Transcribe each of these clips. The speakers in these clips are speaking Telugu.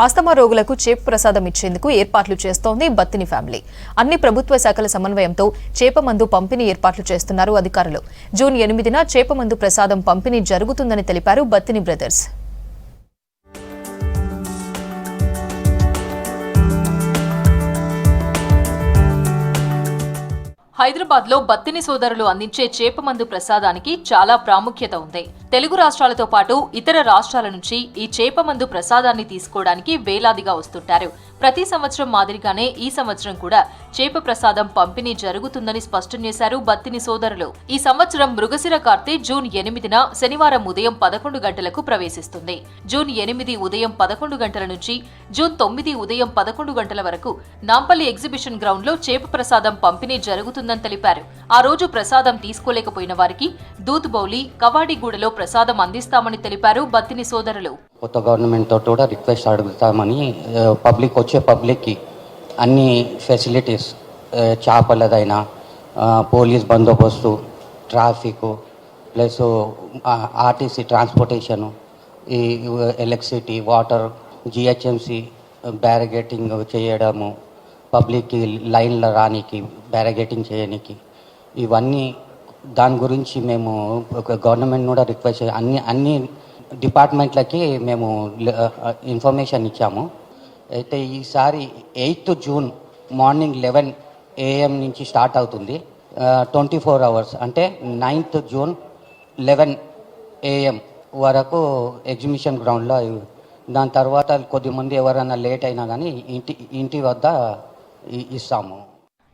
ఆస్తమా రోగులకు చేప ప్రసాదం ఇచ్చేందుకు ఏర్పాట్లు చేస్తోంది బత్తిని ఫ్యామిలీ. అన్ని ప్రభుత్వ శాఖల సమన్వయంతో చేప మందు పంపిణీ ఏర్పాట్లు చేస్తున్నారు అధికారులు. జూన్ 8న చేప మందు ప్రసాదం పంపిణీ జరుగుతుందని తెలిపారు బత్తిని బ్రదర్స్. హైదరాబాద్ లో బత్తిని సోదరులు అందించే చేపమందు ప్రసాదానికి చాలా ప్రాముఖ్యత ఉంది. తెలుగు రాష్ట్రాలతో పాటు ఇతర రాష్ట్రాల నుంచి ఈ చేపమందు ప్రసాదాన్ని తీసుకోవడానికి వేలాదిగా వస్తుంటారు. ప్రతి సంవత్సరం మాదిరిగానే ఈ సంవత్సరం కూడా చేప ప్రసాదం పంపిణీ జరుగుతుందని స్పష్టం చేశారు బత్తిని సోదరులు. ఈ సంవత్సరం మృగశిర కార్తె జూన్ 8న శనివారం ఉదయం 11 గంటలకు ప్రవేశిస్తుంది. జూన్ 8 ఉదయం 11 గంటల నుంచి జూన్ 9 ఉదయం 11 గంటల వరకు నాంపల్లి ఎగ్జిబిషన్ గ్రౌండ్ లో చేప ప్రసాదం పంపిణీ జరుగుతుందని తెలిపారు. ఆ రోజు ప్రసాదం తీసుకోలేకపోయిన వారికి దూద్ బౌలి, కవాడిగూడలో ప్రసాదం అందిస్తామని తెలిపారు బత్తిని సోదరులు. కొత్త గవర్నమెంట్ తోటి కూడా రిక్వెస్ట్ అడుగుతామని, పబ్లిక్కి అన్ని ఫెసిలిటీస్, చేపలదైనా పోలీస్ బందోబస్తు, ట్రాఫిక్ ప్లస్ ఆర్టీసీ ట్రాన్స్పోర్టేషను, ఈ ఎలక్ట్రిసిటీ, వాటర్, జిహెచ్ఎంసి బ్యారిగేటింగ్ చేయడము, పబ్లిక్కి లైన్లో రానికి బ్యారిగేటింగ్ చేయడానికి, ఇవన్నీ దాని గురించి మేము గవర్నమెంట్ కూడా రిక్వెస్ట్ అన్ని డిపార్ట్మెంట్లకి మేము ఇన్ఫర్మేషన్ ఇచ్చాము. అయితే ఈసారి 8th జూన్ మార్నింగ్ 11 AM నుంచి స్టార్ట్ అవుతుంది. 24 hours అంటే 9th జూన్ 11 AM వరకు ఎగ్జిబిషన్ గ్రౌండ్లో. దాని తర్వాత కొద్దిమంది ఎవరైనా లేట్ అయినా కానీ ఇంటి వద్ద ఇస్తాము.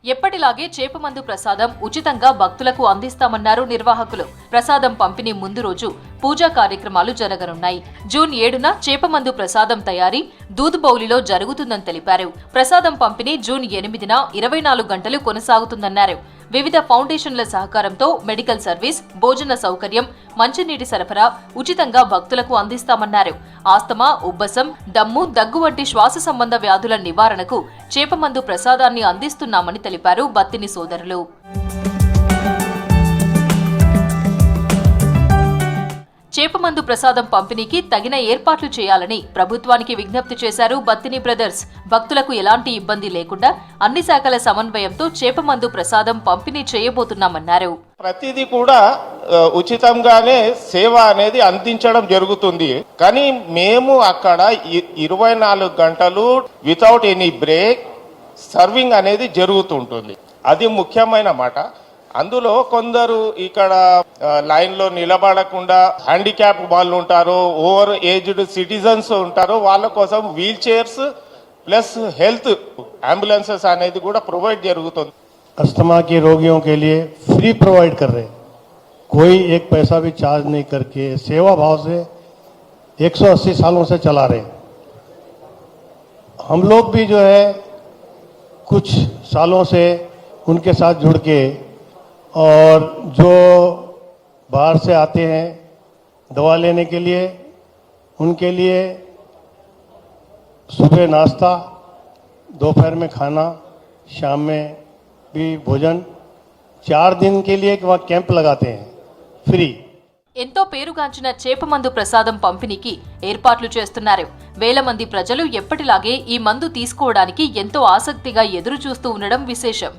ఎప్పటిలాగే చేపమందు ప్రసాదం ఉచితంగా భక్తులకు అందిస్తామన్నారు నిర్వాహకులు. ప్రసాదం పంపిణీ ముందు రోజు పూజా కార్యక్రమాలు జరగనున్నాయి. జూన్ 7న చేపమందు ప్రసాదం తయారీ దూద్ బౌలిలో జరుగుతుందని తెలిపారు. ప్రసాదం పంపిణీ జూన్ 8న 24 గంటలు కొనసాగుతుందన్నారు. వివిధ ఫౌండేషన్ల సహకారంతో మెడికల్ సర్వీస్, భోజన సౌకర్యం, మంచినీటి సరఫరా ఉచితంగా భక్తులకు అందిస్తామన్నారు. ఆస్తమా, ఉబ్బసం, దమ్ము, దగ్గు వంటి శ్వాస సంబంధ వ్యాధుల నివారణకు చేపమందు ప్రసాదాన్ని అందిస్తున్నామని తెలిపారు బత్తిని సోదరులు. చేపమందు ప్రసాదం పంపిణీకి తగిన ఏర్పాట్లు చేయాలని ప్రభుత్వానికి విజ్ఞప్తి చేశారు బత్తిని బ్రదర్స్. భక్తులకు ఎలాంటి ఇబ్బంది లేకుండా అన్ని శాఖల సమన్వయంతో చేపమందు ప్రసాదం పంపిణీ చేయబోతున్నామన్నారు. ప్రతిదీ కూడా ఉచితంగానే సేవ అనేది అందించడం జరుగుతుంది. కానీ మేము అక్కడ 24 గంటలు వితౌట్ ఎనీ బ్రేక్ సర్వింగ్ అనేది జరుగుతుంటుంది. అది ముఖ్యమైన మాట. అందులో కొందరు ఇక్కడ లైన్లో నిలబడకుండా హ్యాండిక్యాప్ వాళ్ళు ఉంటారు, ఓవర్ ఏజ్డ్ సిటిజన్స్ ఉంటారు. వాళ్ళ కోసం wheelchairs plus health ambulances అనేది కూడా ప్రొవైడ్ జరుగుతుంది. अस्थमा के रोगियों के लिए फ्री प्रोवाइड कर रहे हैं, कोई एक पैसा भी चार्ज नहीं करके सेवा भाव से 180 सालों से चला रहे हैं. हम लोग भी जो है कुछ सालों से उनके साथ जुड़ के, और जो बाहर से आते हैं दवा लेने के लिए, उनके लिए सुबह नाश्ता, दोपहर में खाना, शाम में भी भोजन, 4 दिन के लिए वहाँ कैंप लगाते हैं फ्री. ఎంతో పేరుగాంచిన చేపమందు ప్రసాదం పంపిణీకి ఏర్పాట్లు చేస్తున్నారు. వేల మంది ప్రజలు ఎప్పటిలాగే ఈ మందు తీసుకోవడానికి ఎంతో ఆసక్తిగా ఎదురు చూస్తూ ఉండడం విశేషం.